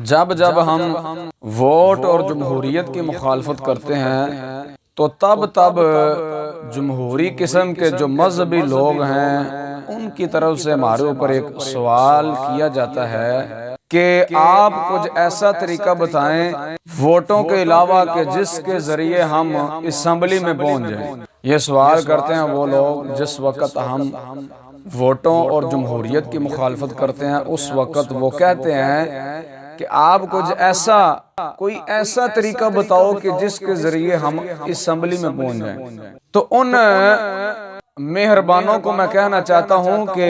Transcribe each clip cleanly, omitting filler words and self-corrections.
جب جب ہم ووٹ اور جمہوریت کی مخالفت کرتے ہیں تو تب جمہوری قسم کے جو مذہبی لوگ ہیں ان کی طرف سے ہمارے اوپر ایک سوال کیا جاتا ہے کہ آپ کچھ ایسا طریقہ بتائیں ووٹوں کے علاوہ کہ جس کے ذریعے ہم اسمبلی میں پہنچ جائیں۔ یہ سوال کرتے ہیں وہ لوگ جس وقت ہم ووٹوں اور جمہوریت کی مخالفت کرتے ہیں، اس وقت وہ کہتے ہیں کہ آپ کچھ کوئی ایسا طریقہ بتاؤ کہ جس کے ذریعے ہم اسمبلی میں پہنچ جائیں۔ تو ان مہربانوں کو میں کہنا چاہتا ہوں کہ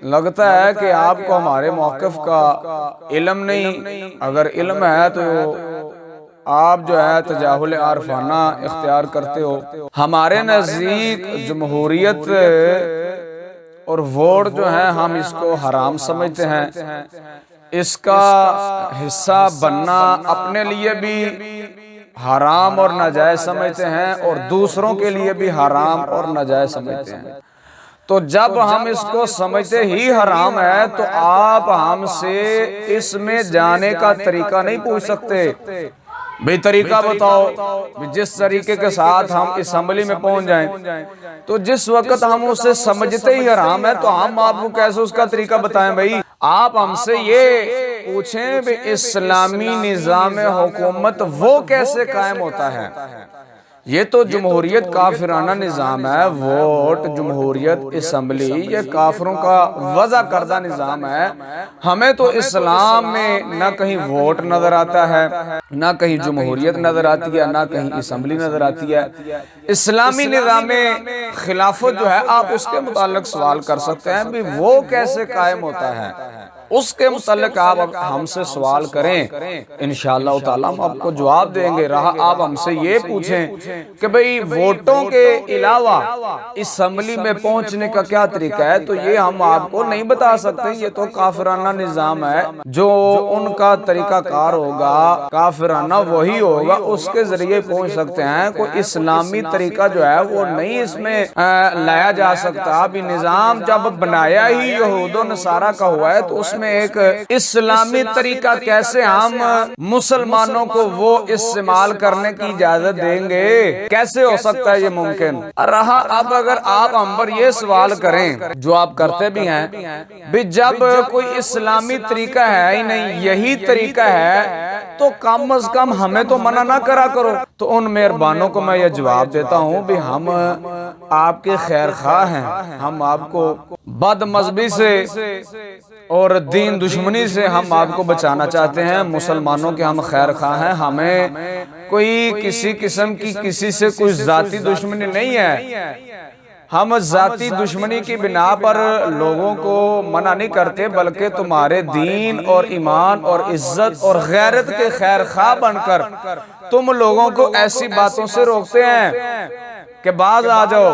لگتا ہے کہ آپ کو ہمارے موقف کا علم نہیں، اگر علم ہے تو آپ جو ہے تجاہل عارفانہ اختیار کرتے ہو۔ ہمارے نزدیک جمہوریت اور ووٹ جو ہے ہم اس کو حرام سمجھتے ہیں، اس کا حصہ بننا اپنے لیے بھی حرام اور ناجائز سمجھتے ہیں اور دوسروں کے لیے بھی حرام اور ناجائز سمجھتے ہیں۔ تو جب ہم اس کو سمجھتے ہی حرام ہے تو آپ ہم سے اس میں جانے کا طریقہ نہیں پوچھ سکتے، بھئی طریقہ بتاؤ جس طریقے کے ساتھ ہم اسمبلی میں پہنچ جائیں۔ تو جس وقت ہم اسے سمجھتے ہی حرام ہے تو ہم آپ کو کیسے اس کا طریقہ بتائیں؟ بھئی آپ ہم سے یہ پوچھیں کہ اسلامی نظام حکومت وہ کیسے قائم ہوتا ہے؟ یہ تو جمہوریت کافرانہ نظام ہے، ووٹ جمہوریت اسمبلی یہ کافروں کا وضع کردہ نظام ہے۔ ہمیں تو اسلام میں نہ کہیں ووٹ نظر آتا ہے، نہ کہیں جمہوریت نظر آتی ہے، نہ کہیں اسمبلی نظر آتی ہے۔ اسلامی نظام خلافت جو ہے آپ اس کے متعلق سوال کر سکتے ہیں بھی وہ کیسے قائم ہوتا ہے، اس کے متعلق آپ ہم سے سوال کریں، انشاءاللہ تعالیٰ ہم آپ کو جواب دیں گے۔ رہا آپ ہم سے یہ پوچھیں کہ بھئی ووٹوں کے علاوہ اسمبلی میں پہنچنے کا کیا طریقہ ہے، تو یہ ہم آپ کو نہیں بتا سکتے، یہ تو کافرانہ نظام ہے، جو ان کا طریقہ کار ہوگا کافرانہ وہی ہوگا، اس کے ذریعے پہنچ سکتے ہیں۔ کوئی اسلامی طریقہ جو ہے وہ نہیں اس میں لایا جا سکتا۔ ابھی نظام جب بنایا ہی یہود و نصارہ کا ہوا ہے تو اس میں ایک اسلامی طریقہ کیسے ہم مسلمانوں کو وہ استعمال کرنے کی اجازت دیں گے؟ کیسے ہو سکتا ہے یہ ممکن؟ رہا اب اگر آپ ہم پر یہ سوال کریں جو آپ کرتے بھی ہیں بھی جب کوئی اسلامی طریقہ ہے ہی نہیں، یہی طریقہ ہے تو کم از کم ہمیں تو منع نہ کرا کرو۔ تو ان مہربانوں کو میں یہ جواب دیتا ہوں بھی ہم آپ کے خیر خواہ ہیں، ہم آپ کو بد مذہبی سے اور دین دشمنی سے ہم آپ کو بچانا چاہتے ہیں، مسلمانوں کے ہم خیر خواہ ہیں، ہمیں کوئی کسی قسم کی کسی سے کوئی ذاتی دشمنی نہیں ہے۔ ہم ذاتی دشمنی کی بنا پر لوگوں کو منع نہیں کرتے، بلکہ تمہارے دین اور ایمان اور عزت اور غیرت کے خیر خواہ بن کر تم لوگوں کو ایسی باتوں سے روکتے ہیں کہ باز آ جاؤ۔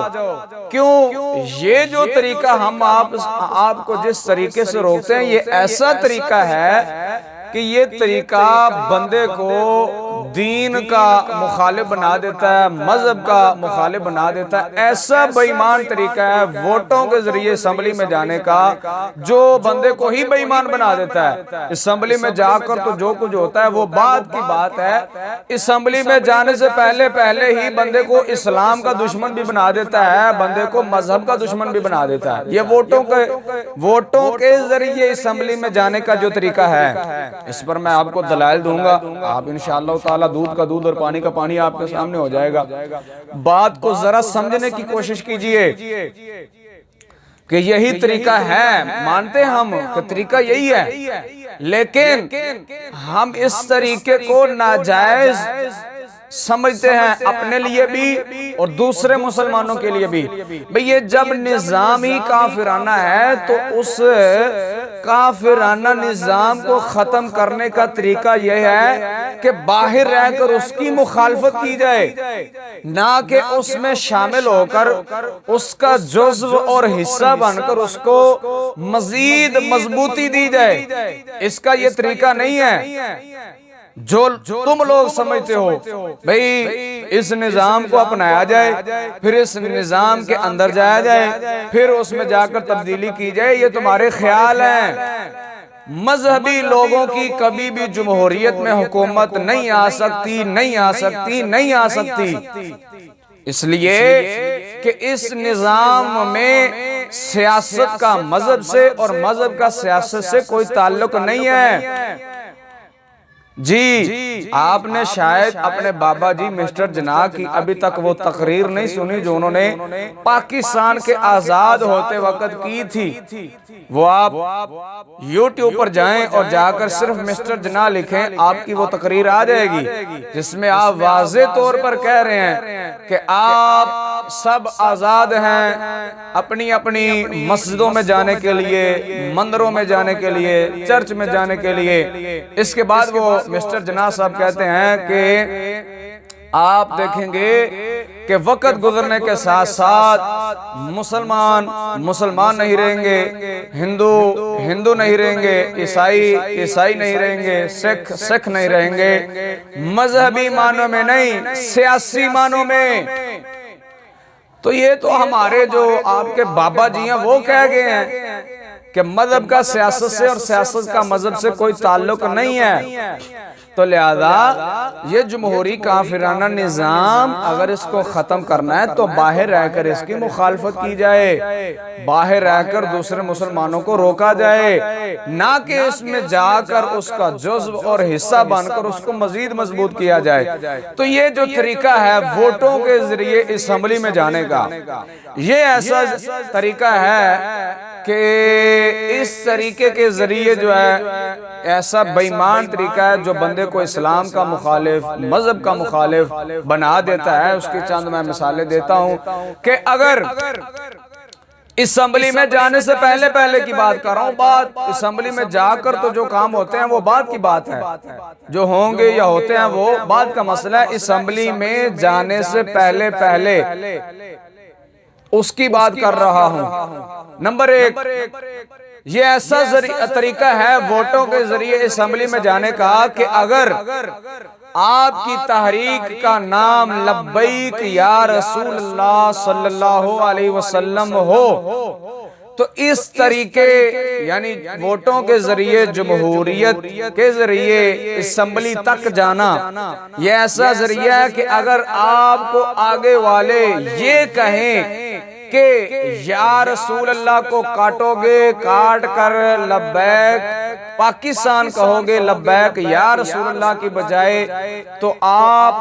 کیوں؟ یہ جو طریقہ ہم آپ کو جس طریقے سے روکتے ہیں یہ ایسا طریقہ ہے کہ یہ طریقہ بندے کو دین کا مخالف بنا دیتا ہے، مذہب کا مخالف بنا دیتا ہے۔ ایسا بے ایمان طریقہ ہے ووٹوں کے ذریعے اسمبلی میں جانے کا جو بندے کو ہی بے ایمان بنا دیتا ہے۔ اسمبلی میں جا کر تو جو کچھ ہوتا ہے وہ بعد کی بات ہے، اسمبلی میں جانے سے پہلے ہی بندے کو اسلام کا دشمن بھی بنا دیتا ہے، بندے کو مذہب کا دشمن بھی بنا دیتا ہے۔ یہ ووٹوں کے ذریعے اسمبلی میں جانے کا جو طریقہ ہے اس پر میں آپ کو دلائل دوں گا، آپ انشاءاللہ تعالیٰ دودھ کا دودھ اور پانی کا پانی آپ کے سامنے ہو جائے گا۔ بات کو ذرا سمجھنے کی کوشش کیجئے کہ یہی طریقہ ہے، مانتے ہم کہ طریقہ یہی ہے، لیکن ہم اس طریقے کو ناجائز سمجھتے ہیں اپنے لیے بھی اور دوسرے مسلمانوں کے لیے بھی۔ بھئی یہ جب نظام ہی کافرانہ ہے تو اس کافرانہ نظام کو ختم کرنے کا طریقہ یہ ہے کہ باہر رہ کر اس کی مخالفت کی جائے، نہ کہ اس میں شامل ہو کر اس کا جزو اور حصہ بن کر اس کو مزید مضبوطی دی جائے۔ اس کا یہ طریقہ نہیں ہے جو تم لوگ سمجھتے ہو۔ بھئی اس نظام کو اپنایا جائے، پھر اس نظام کے اندر جایا جائے، پھر اس میں جا کر تبدیلی کی جائے، یہ تمہارے خیال ہیں۔ مذہبی لوگوں کی کبھی بھی جمہوریت میں حکومت نہیں آ سکتی، نہیں آ سکتی، نہیں آ سکتی، اس لیے کہ اس نظام میں سیاست کا مذہب سے اور مذہب کا سیاست سے کوئی تعلق نہیں ہے۔ جی آپ نے شاید اپنے بابا جی مسٹر جناح کی ابھی تک وہ تقریر نہیں سنی جو انہوں نے پاکستان کے آزاد ہوتے وقت کی تھی۔ وہ آپ یوٹیوب پر جائیں اور جا کر صرف مسٹر جناح لکھیں، آپ کی وہ تقریر آ جائے گی جس میں آپ واضح طور پر کہہ رہے ہیں کہ آپ سب آزاد ہیں اپنی اپنی مسجدوں میں جانے کے لیے، مندروں میں جانے کے لیے، چرچ میں جانے کے لیے۔ اس کے بعد وہ مسٹر جناح صاحب کہتے ہیں کہ آپ دیکھیں گے کہ وقت گزرنے کے ساتھ ساتھ مسلمان نہیں رہیں گے، ہندو نہیں رہیں گے، عیسائی نہیں رہیں گے، سکھ نہیں رہیں گے، مذہبی معنوں میں نہیں، سیاسی معنوں میں۔ تو یہ تو ہمارے جو آپ کے بابا جی ہیں وہ کہہ گئے ہیں کہ مذہب کا سیاست سے اور سیاست کا مذہب سے کوئی تعلق نہیں ہے، تو لہذا یہ جمہوری کافرانہ نظام اگر اس کو ختم کرنا ہے تو باہر رہ کر اس کی مخالفت کی جائے، باہر رہ کر دوسرے مسلمانوں کو روکا جائے، نہ کہ اس میں جا کر اس کا جزو اور حصہ بن کر اس کو مزید مضبوط کیا جائے۔ تو یہ جو طریقہ ہے ووٹوں کے ذریعے اسمبلی میں جانے کا، یہ ایسا طریقہ ہے کہ اس طریقے کے ذریعے جو ہے ایسا بےایمان طریقہ ہے جو بندے کو اسلام کا مخالف، مذہب کا مخالف بنا دیتا ہے۔ اس کی چند میں مثالیں دیتا ہوں کہ اگر اسمبلی میں جانے سے پہلے کی بات کر رہا ہوں، بات اسمبلی میں جا کر تو جو کام ہوتے ہیں وہ بعد کی بات ہے، جو ہوں گے یا ہوتے ہیں وہ بعد کا مسئلہ ہے۔ اسمبلی میں جانے سے پہلے اس کی بات کر رہا ہوں۔ نمبر 1، یہ ایسا طریقہ ہے ووٹوں کے ذریعے اسمبلی میں جانے کا کہ اگر آپ کی تحریک کا نام لبیک یا رسول اللہ صلی اللہ علیہ وسلم ہو تو اس طریقے یعنی ووٹوں کے ذریعے جمہوریت کے ذریعے اسمبلی تک جانا یہ ایسا ذریعہ ہے کہ اگر آپ کو آگے والے یہ کہیں کہ یا رسول اللہ کو کاٹو گے، کاٹ کر لبیک پاکستان کہو گے، لبیک یا رسول اللہ کی بجائے، تو آپ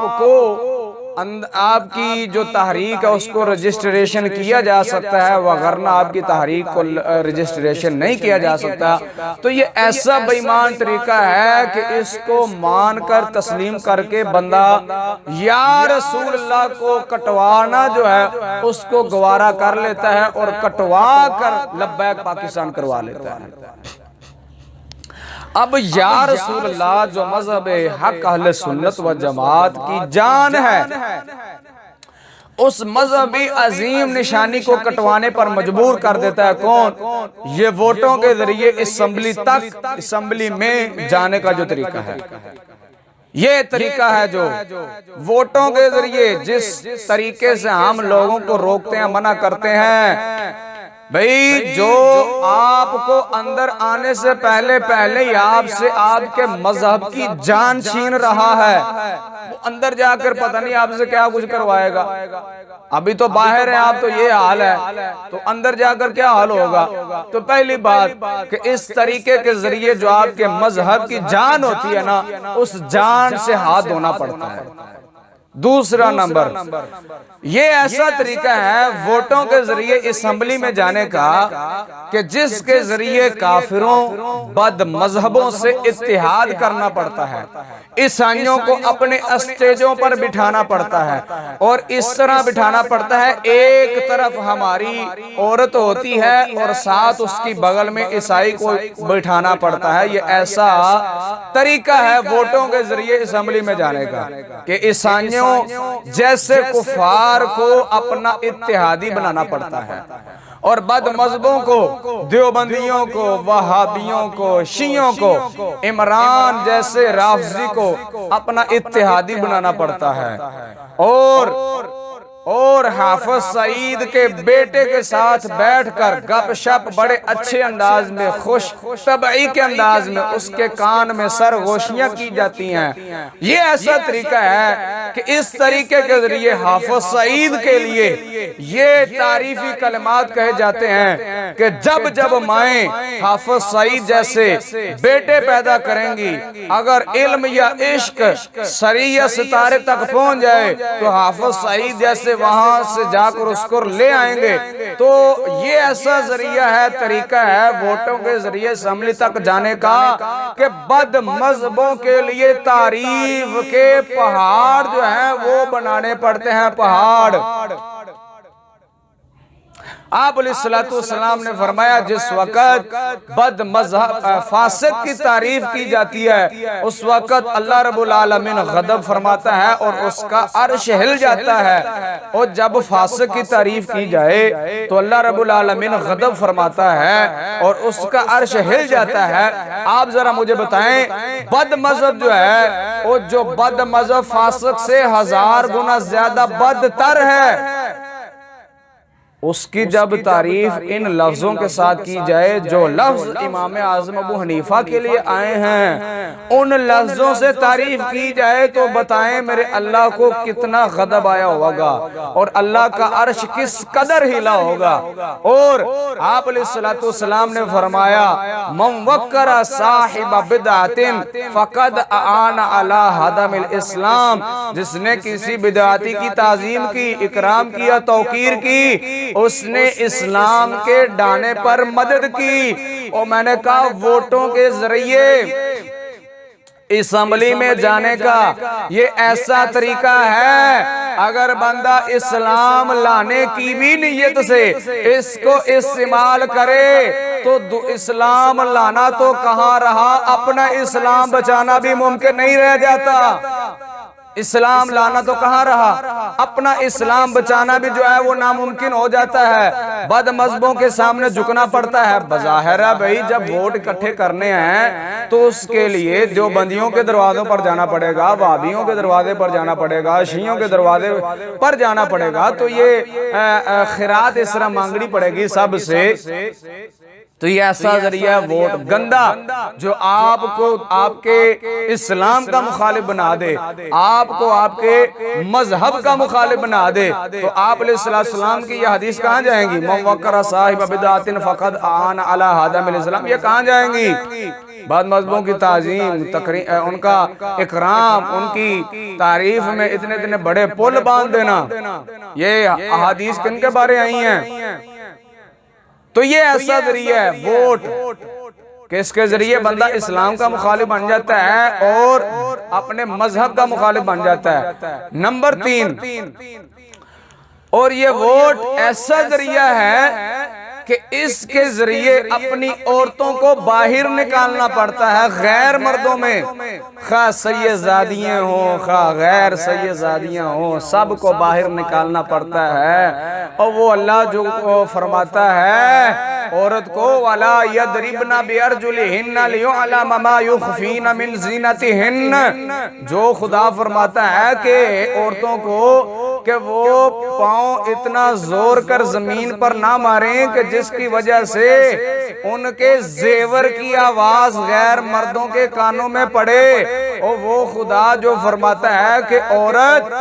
کی جو تحریک ہے اس کو رجسٹریشن کیا جا سکتا ہے، وگرنہ آپ کی تحریک کو رجسٹریشن نہیں کیا جا سکتا۔ تو یہ ایسا بے ایمان طریقہ ہے کہ اس کو مان کر تسلیم کر کے بندہ یا رسول اللہ کو کٹوانا جو ہے اس کو گوارا کر لیتا ہے اور کٹوا کر لبیک پاکستان کروا لیتا ہے۔ اب یا رسول اللہ جو مذہب حق اہل سنت و جماعت کی جان ہے، اس مذہبی عظیم نشانی کو کٹوانے پر مجبور کر دیتا ہے کون؟ یہ ووٹوں کے ذریعے اسمبلی میں جانے کا جو طریقہ ہے، یہ طریقہ ہے جو ووٹوں کے ذریعے جس طریقے سے ہم لوگوں کو روکتے ہیں، منع کرتے ہیں۔ بھئی جو آپ کو اندر آنے سے پہلے ہی آپ سے آپ کے مذہب کی جان چھین رہا ہے، وہ اندر جا کر پتہ نہیں آپ سے کیا کچھ کروائے گا۔ ابھی تو باہر ہیں آپ تو یہ حال ہے، تو اندر جا کر کیا حال ہوگا؟ تو پہلی بات کہ اس طریقے کے ذریعے جو آپ کے مذہب کی جان ہوتی ہے نا، اس جان سے ہاتھ دھونا پڑتا ہے۔ دوسرا نمبر، یہ ایسا طریقہ ہے ووٹوں کے ذریعے اسمبلی میں جانے کا کہ جس کے ذریعے کافروں بد مذہبوں سے اتحاد کرنا پڑتا ہے، عیسائیوں کو اپنے اسٹیجوں پر بٹھانا پڑتا ہے، اور اس طرح بٹھانا پڑتا ہے ایک طرف ہماری عورت ہوتی ہے اور ساتھ اس کی بغل میں عیسائی کو بٹھانا پڑتا ہے۔ یہ ایسا طریقہ ہے ووٹوں کے ذریعے اسمبلی میں جانے کا کہ عیسائیوں جیسے کفار کو اپنا اتحادی بنانا پڑتا ہے، اور بد مذہبوں کو، دیوبندیوں کو، وہابیوں کو، شیعوں کو، عمران جیسے رافضی کو اپنا اتحادی بنانا پڑتا ہے، اور اور حافظ سعید کے بیٹے کے ساتھ بیٹھ کر گپ شپ بڑے اچھے انداز میں خوش طبعی کے انداز میں اس کے کان میں سرگوشیاں کی جاتی ہیں۔ یہ ایسا طریقہ ہے کہ اس طریقے کے ذریعے حافظ سعید کے لیے یہ تعریفی کلمات کہے جاتے ہیں کہ جب جب مائیں حافظ سعید جیسے بیٹے پیدا کریں گی، اگر علم یا عشق سریہ ستارے تک پہنچ جائے تو حافظ سعید جیسے وہاں سے جا کر اس کو لے آئیں گے۔ تو یہ ایسا ذریعہ ہے، طریقہ ہے ووٹوں کے ذریعے اسمبلی تک جانے کا کہ بد مذہبوں کے لیے تعریف کے پہاڑ جو ہیں وہ بنانے پڑتے ہیں، پہاڑ۔ آپ علیہ السلام نے فرمایا جس وقت بد مذہب فاسق کی تعریف کی جاتی ہے اس وقت اللہ رب العالمین غضب فرماتا ہے اور اس کا عرش ہل جاتا ہے، اور جب فاسق کی تعریف کی جائے تو اللہ رب العالمین غضب فرماتا ہے اور اس کا عرش ہل جاتا ہے۔ آپ ذرا مجھے بتائیں بد مذہب جو ہے وہ جو بد مذہب فاسق سے 1000 گنا زیادہ بدتر ہے، اس کی جب تعریف ان لفظوں کے ساتھ کی جائے جو لفظ امام اعظم ابو حنیفہ کے لیے آئے ہیں، ان لفظوں سے تعریف کی جائے تو بتائیں میرے اللہ کو کتنا غضب آیا ہوگا اور اللہ کا عرش کس قدر ہلا ہوگا۔ اور آپ علیہ السلام نے فرمایا من وقر صاحب بدعت فقد اعان علی ہدم الاسلام، جس نے کسی بدعتی کی تعظیم کی، اکرام کیا، توقیر کی، اس نے اسلام کے ڈانے پر مدد کی۔ اور میں نے کہا ووٹوں کے ذریعے اسمبلی میں جانے کا یہ ایسا طریقہ ہے، اگر بندہ اسلام لانے کی بھی نیت سے اس کو استعمال کرے تو اسلام لانا تو کہاں رہا، اپنا اسلام بچانا بھی ممکن نہیں رہ جاتا۔ اسلام لانا تو کہاں رہا، اپنا اسلام بچانا بھی جو ہے وہ ناممکن ہو جاتا ہے، بد مذہبوں کے سامنے جھکنا پڑتا ہے۔ بظاہر ہے بھئی جب ووٹ اکٹھے کرنے ہیں تو اس کے لیے دیوبندیوں کے دروازوں پر جانا پڑے گا، وہابیوں کے دروازے پر جانا پڑے گا، شیعوں کے دروازے پر جانا پڑے گا، تو یہ خیرات اس طرح مانگنی پڑے گی سب سے۔ تو یہ ایسا ذریعہ ہے ووٹ گندا جو آپ کو آپ کے اسلام کا مخالف بنا دے، آپ کو آپ کے مذہب کا مخالف بنا دے۔ تو آپ علیہ السلام کی یہ حدیث کہاں جائیں گی؟ من وقر صاحب بدعت فقد اعان علی ہدم الاسلام، یہ کہاں جائیں گی؟ بعض مذہبوں کی تعظیم، ان کا اکرام، ان کی تعریف میں اتنے بڑے پل باندھ دینا، یہ احادیث کن کے بارے آئی ہیں؟ تو یہ ایسا ذریعہ ہے ووٹ کہ اس کے ذریعے بندہ اسلام کا مخالف بن جاتا ہے اور اپنے مذہب کا مخالف بن جاتا ہے۔ نمبر 3، اور یہ ووٹ ایسا ذریعہ ہے کہ اس کے ذریعے اپنی عورتوں کو باہر نکالنا پڑتا ہے غیر مردوں میں، خواہ سیدزادیاں ہوں خواہ غیر سیدزادیاں ہوں، سب کو باہر نکالنا پڑتا ہے۔ اور وہ اللہ جو فرماتا ہے عورت کو وَلَا يَضْرِبْنَ بِأَرْجُلِهِنَّ لِيُعْلَمَ مَا يُخْفِينَ مِنْ زِينَتِهِنَّ، جو خدا فرماتا ہے کہ عورتوں کو کہ وہ پاؤں اتنا زور کر زمین پر نہ ماریں کہ جس کی وجہ سے ان کے زیور کی آواز غیر مردوں کے کانوں میں پڑے۔ اور وہ خدا جو فرماتا ہے کہ عورت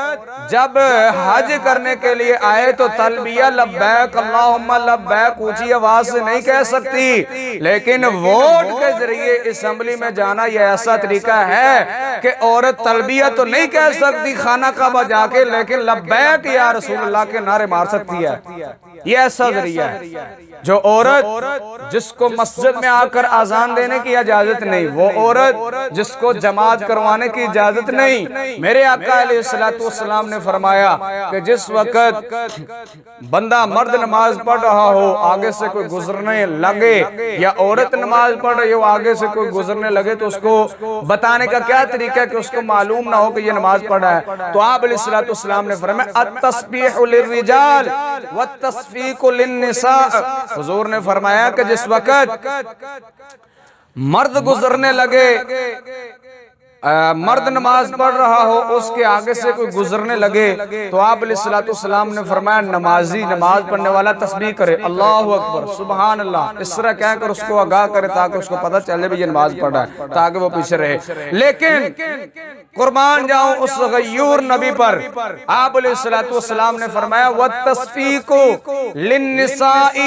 جب حج کرنے کے لیے آئے تو تلبیہ لبیک اللہم لبیک اونچی آواز سے نہیں کہہ سکتی، لیکن ووٹ کے ذریعے اسمبلی میں جانا یہ ایسا طریقہ ہے کہ عورت تلبیہ تو نہیں کہہ سکتی خانہ کعبہ جا کے، لیکن لبیک یا رسول اللہ کے نعرے مار سکتی ہے۔ یہ ایسا ذریعہ ہے جو عورت جس کو مسجد میں آ کر اذان دینے کی اجازت نہیں، وہ عورت جس کو جماعت کروانے کی اجازت نہیں۔ میرے آقا علیہ السلام نے فرمایا کہ جس وقت بندہ مرد نماز پڑھ رہا ہو، آگے سے کوئی گزرنے لگے، یا عورت نماز پڑھ رہی ہو آگے سے کوئی گزرنے لگے، تو اس کو بتانے کا کیا طریقہ ہے کہ اس کو معلوم نہ ہو کہ یہ نماز پڑھ رہا ہے؟ تو آپ علیہ السلام نے فرمایا التسبیح للرجال والتصفیق للنساء، حضور نے فرمایا کہ جس وقت مرد گزرنے لگے، عورت نماز پڑھ رہی ہو، آگے سے کوئی گزرنے لگے، تو اس کو بتانے کا کیا طریقہ ہے کہ اس کو معلوم نہ ہو کہ یہ نماز پڑھ رہا ہے؟ تو آپ علیہ السلام نے فرمایا التسبیح للرجال والتصفیق للنساء، حضور نے فرمایا کہ جس وقت مرد نماز پڑھ رہا ہو اس کے آگے سے کوئی گزرنے لگے تو آپ علیہ السلام نے فرمایا نمازی نماز پڑھنے والا تسبیح کرے اللہ اکبر سبحان اللہ، اس طرح کہہ کر اس کو آگاہ کرے تاکہ اس کو پتہ چلے بھی یہ نماز پڑھ رہا ہے، تاکہ وہ پیچھے رہے۔ لیکن قربان جاؤں اس غیور نبی پر، آپ علیہ السلام نے فرمایا وَالتَّصْفِيقُ لِلنِّسَاءِ،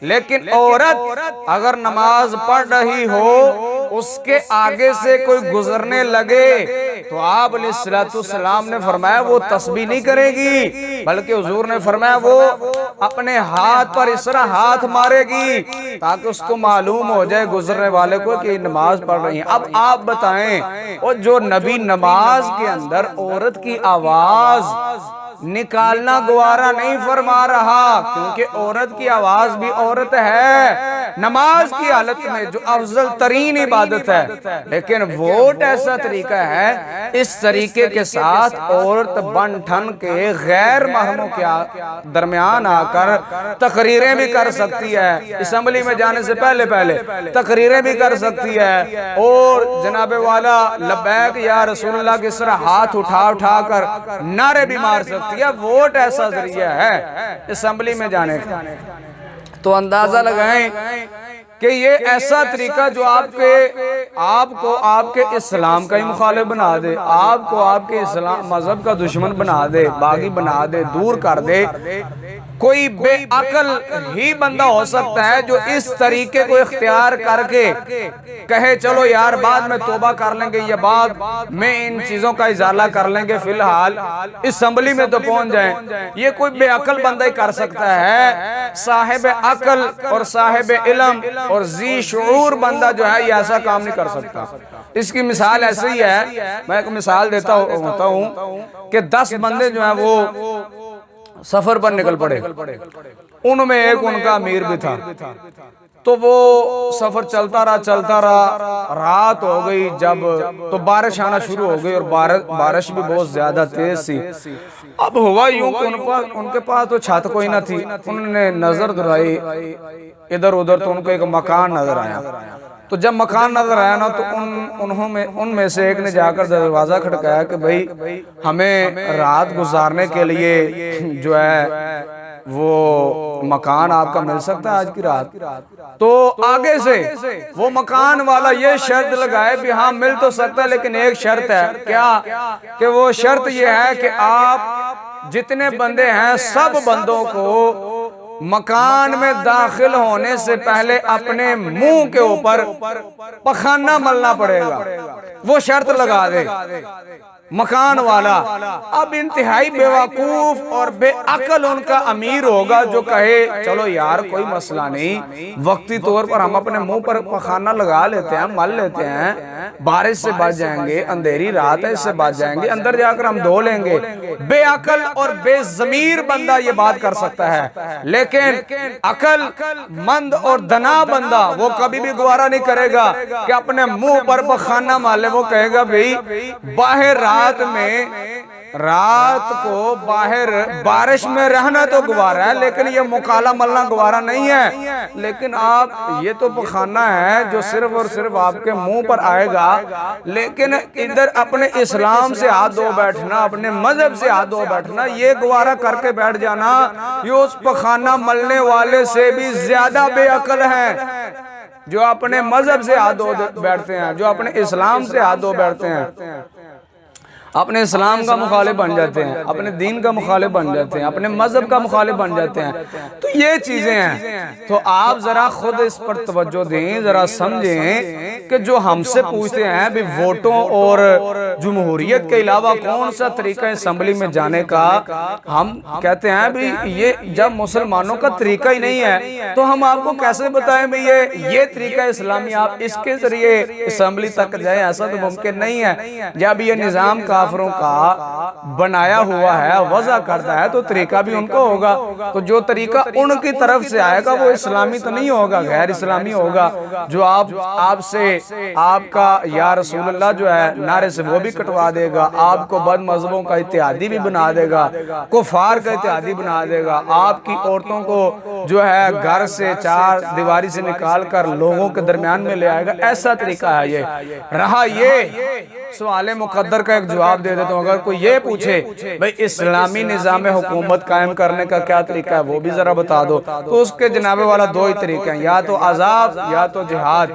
لیکن عورت اگر نماز پڑھ رہی ہو اس کے آگے سے کوئی گزرنے لگے تو آپ علیہ السلام نے فرمایا وہ تسبیح نہیں کرے گی، بلکہ حضور نے فرمایا وہ اپنے ہاتھ پر اس طرح ہاتھ مارے گی تاکہ اس کو معلوم ہو جائے گزرنے والے کو کہ نماز پڑھ رہی ہیں۔ اب آپ بتائیں، اور جو نبی نماز کے اندر عورت کی آواز نکالنا گوارا نہیں فرما رہا، کیونکہ عورت کی آواز بھی عورت ہے نماز کی حالت میں جو افضل ترین عبادت ہے، لیکن ووٹ ایسا طریقہ ہے اس طریقے کے ساتھ عورت بن ٹھن کے غیر محرموں کے درمیان آ کر تقریریں بھی کر سکتی ہے، اسمبلی میں جانے سے پہلے تقریریں بھی کر سکتی ہے، اور جناب والا لبیک یا رسول اللہ کی طرح ہاتھ اٹھا کر نعرے بھی مار سکتی ہے۔ ووٹ ایسا ذریعہ ہے اسمبلی میں جانے کا، تو اندازہ لگائیں کہ یہ ایسا طریقہ جو آپ کو آپ کے اسلام کا ہی مخالف بنا دے، آپ کو آپ کے اسلام مذہب کا دشمن بنا دے، باغی بنا دے، دور کر دے۔ کوئی بے عقل ہی بندہ ہو سکتا ہے جو اس طریقے کو اختیار کر کے کہے چلو یار بعد میں توبہ کر لیں گے، یا بعد میں ان چیزوں کا ازالہ کر لیں گے، فی الحال اسمبلی میں تو پہنچ جائیں۔ یہ کوئی بے عقل بندہ ہی کر سکتا ہے، صاحب عقل اور صاحب علم اور ذی شعور بندہ جو ہے یہ ایسا کام نہیں کر سکتا۔ اس کی مثال ایسے ہی ہے، میں ایک مثال دیتا ہوں کہ 10 بندے جو ہیں وہ سفر پر نکل پڑے، ان میں ایک ان کا امیر بھی تھا، تو وہ سفر چلتا رہا، رات ہو گئی جب تو بارش آنا شروع ہو گئی، اور بارش بھی بہت زیادہ تیز تھی۔ اب ہوا یوں کہ ان کے پاس تو چھت کوئی نہ تھی، انہوں نے نظر درائی ادھر ادھر تو ان کو ایک مکان نظر آیا، تو جب مکان نظر آیا نا تو ان میں سے ایک نے جا کر دروازہ کھٹکایا کہ بھئی ہمیں رات گزارنے کے لیے جو ہے وہ مکان آپ کا مل سکتا ہے آج کی رات؟ تو آگے سے وہ مکان والا یہ شرط لگائے بھی ہاں مل تو سکتا ہے، لیکن ایک شرط ہے، کیا کہ وہ شرط یہ ہے کہ آپ جتنے بندے ہیں سب بندوں کو مکان میں داخل ہونے سے پہلے اپنے منہ کے اوپر پخانہ ملنا پڑے گا، وہ شرط لگا دے مکان والا۔ اب انتہائی بے وقوف اور بے عقل ان کا امیر ہوگا جو کہے چلو یار کوئی مسئلہ نہیں، وقتی طور پر ہم اپنے منہ پر پخانہ لگا لیتے ہیں، مل لیتے ہیں، بارش سے بچ جائیں گے، اندھیری رات ہے اس سے بچ جائیں گے، اندر جا کر ہم دھو لیں گے۔ بے عقل اور بے ضمیر بندہ یہ بات کر سکتا ہے، لیکن عقل مند اور دنا بندہ وہ کبھی بھی گوارا نہیں کرے گا کہ اپنے منہ پر پخانہ مالے۔ وہ کہے گا بھئی باہر رات کو باہر بارش میں رہنا تو گوارا ہے، لیکن یہ مکالا ملنا گوارا نہیں ہے۔ لیکن آپ یہ تو پخانہ ہے جو صرف اور صرف آپ کے منہ پر آئے گا، لیکن ادھر اپنے اسلام سے ہاتھ دھو بیٹھنا، اپنے مذہب سے ہاتھ دھو بیٹھنا، یہ گوارا کر کے بیٹھ جانا، یہ اس پخانہ ملنے والے سے بھی زیادہ بے عقل ہیں جو اپنے مذہب سے ہاتھ دھو بیٹھتے ہیں، جو اپنے اسلام سے ہاتھ دھو بیٹھتے ہیں، اپنے اسلام کا مخالف بن جاتے ہیں، اپنے دین کا مخالف بن جاتے ہیں، اپنے مذہب کا مخالف بن جاتے ہیں۔ تو یہ چیزیں ہیں، تو آپ ذرا خود اس پر توجہ دیں، ذرا سمجھیں کہ جو ہم سے پوچھتے ہیں بھی ووٹوں اور جمہوریت کے علاوہ کون سا طریقہ اسمبلی میں جانے کا، ہم کہتے ہیں بھی یہ جب مسلمانوں کا طریقہ ہی نہیں ہے تو ہم آپ کو کیسے بتائیں بھی یہ طریقہ اسلامی آپ اس کے ذریعے اسمبلی تک جائیں؟ ایسا تو ممکن نہیں ہے۔ جب یہ نظام کافروں کا بنایا ہوا ہے، وضع کرتا ہے، تو طریقہ بھی ان کا ہوگا، تو جو طریقہ ان کی طرف سے آئے گا وہ اسلامی تو نہیں ہوگا، غیر اسلامی ہوگا۔ جو آپ سے آپ کا یا رسول اللہ جو ہے نعرے سے وہ بھی کٹوا دے گا، آپ کو بد مذہبوں کا اتحادی بھی بنا دے گا، کفار کا اتحادی بنا دے گا، آپ کی عورتوں کو جو ہے گھر سے چار دیواری سے نکال کر لوگوں کے درمیان میں لے آئے گا۔ ایسا طریقہ ہے یہ رہا۔ یہ سوال مقدر کا ایک جواب دے دیتا ہوں. اگر کوئی یہ پوچھے بھئی اسلامی نظام حکومت قائم کرنے کا کیا طریقہ ہے وہ بھی ذرا بتا دو, تو اس کے جناب والا دو ہی طریقے ہیں, یا تو عذاب یا تو جہاد.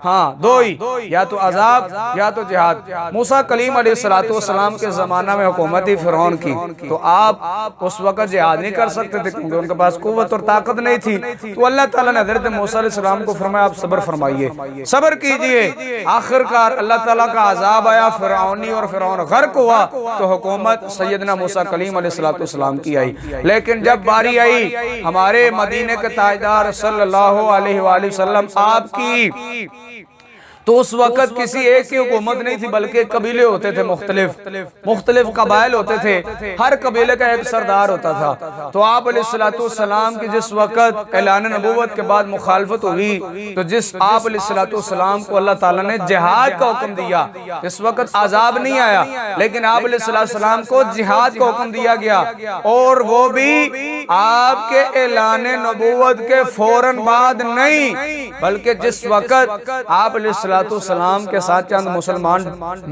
ہاں دو ہی, یا تو عذاب یا تو جہاد. موسیٰ کلیم علیہ السلام کے زمانہ میں حکومت ہی فرعون کی, تو آپ اس وقت جہاد نہیں کر سکتے تھے کیونکہ ان کے پاس قوت اور طاقت نہیں تھی. تو اللہ تعالیٰ نے حضرت موسیٰ علیہ السلام کو فرمایا آپ صبر فرمائیے, صبر کیجئے. آخر کار اللہ تعالیٰ کا عذاب آیا فرعونی اور فرعون غرق ہوا, تو حکومت سیدنا موسیٰ کلیم علیہ السلام کی آئی. لیکن جب باری آئی ہمارے مدینے کے تاجدار صلی اللہ علیہ وآلہ وسلم آپ کی, تو اس وقت کسی ایک کی حکومت نہیں تھی بلکہ قبیلے ہوتے تھے, مختلف قبائل ہوتے تھے, ہر قبیلے کا ایک سردار ہوتا تھا. تو آپ علیہ السلام کی جس وقت اعلان نبوت کے بعد مخالفت ہوئی, تو جس آپ علیہ السلام کو اللہ تعالیٰ نے جہاد کا حکم دیا, اس وقت عذاب نہیں آیا لیکن آپ علیہ السلام کو جہاد کا حکم دیا گیا, اور وہ بھی آپ کے اعلان نبوت کے فوراً بعد نہیں, بلکہ جس وقت آپ علیہ السلام کے ساتھ چند مسلمان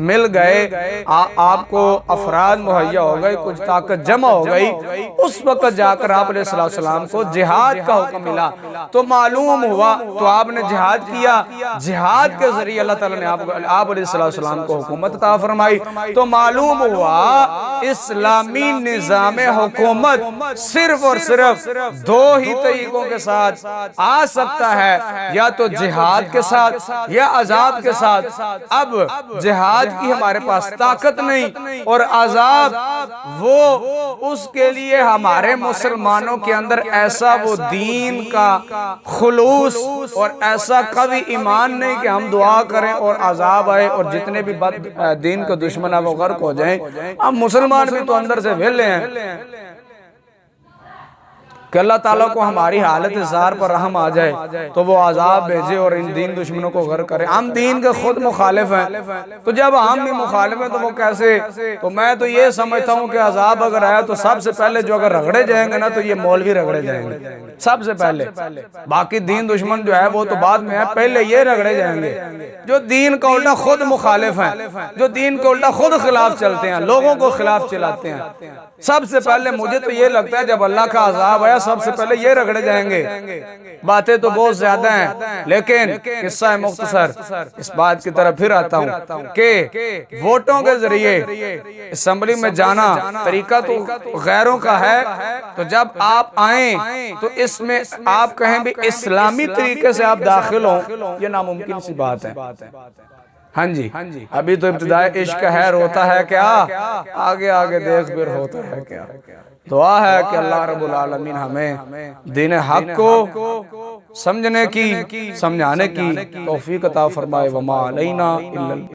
مل گئے, آپ کو افراد مہیا ہو گئے, کچھ طاقت جمع ہو گئی, اس وقت جا کر آپ علیہ السلام کو جہاد کا حکم ملا. تو معلوم ہوا, تو آپ نے جہاد کیا, جہاد کے ذریعے اللہ تعالیٰ نے آپ علیہ السلام کو حکومت عطا فرمائی. تو معلوم ہوا اسلامی نظام حکومت صرف اور صرف دو ہی طریقوں کے ساتھ آ سکتا ہے, یا تو جہاد کے ساتھ یا عذاب کے ساتھ. اب جہاد کی ہمارے پاس طاقت نہیں, اور عذاب وہ اس کے لیے ہمارے مسلمانوں کے اندر ایسا وہ دین کا خلوص اور ایسا قوی ایمان نہیں کہ ہم دعا کریں اور عذاب آئے اور جتنے بھی دین کے دشمن ہیں وہ غرق ہو جائیں. اب مسلمان بھی تو اندر سے ویلے ہیں کہ اللہ تعالیٰ کو ہماری حالت زار پر رحم آ جائے تو وہ عذاب بھیجے اور ان دین دشمنوں کو غرق کرے. ہم دین کے خود مخالف ہیں, تو جب ہم بھی مخالف ہیں تو وہ کیسے؟ تو میں تو یہ سمجھتا ہوں کہ عذاب اگر آیا تو سب سے پہلے جو اگر رگڑے جائیں گے نا تو یہ مولوی رگڑے جائیں گے سب سے پہلے. باقی دین دشمن جو ہے وہ تو بعد میں ہے, پہلے یہ رگڑے جائیں گے جو دین کا الٹا خود مخالف ہیں, جو دین کا الٹا خود خلاف چلتے ہیں, لوگوں کو خلاف چلاتے ہیں. سب سے پہلے مجھے تو یہ لگتا ہے جب اللہ کا عذاب آیا سب سے پہلے یہ رگڑے جائیں گے. باتیں تو بہت زیادہ ہیں لیکن قصہ مختصر اس بات کی طرف پھر آتا ہوں کہ ووٹوں کے ذریعے اسمبلی میں جانا طریقہ تو غیروں کا ہے, تو جب آپ آئیں تو اس میں آپ کہیں بھی اسلامی طریقے سے آپ داخل ہوں, یہ ناممکن سی بات ہے. ہاں جی, ابھی تو ابتدائی عشق ہے, روتا ہے کیا, آگے آگے دیکھ پھر ہوتا ہے کیا. دعا ہے کہ اللہ رب العالمین ہمیں دین حق کو سمجھنے کی, سمجھانے کی توفیق عطا فرمائے. وما علینا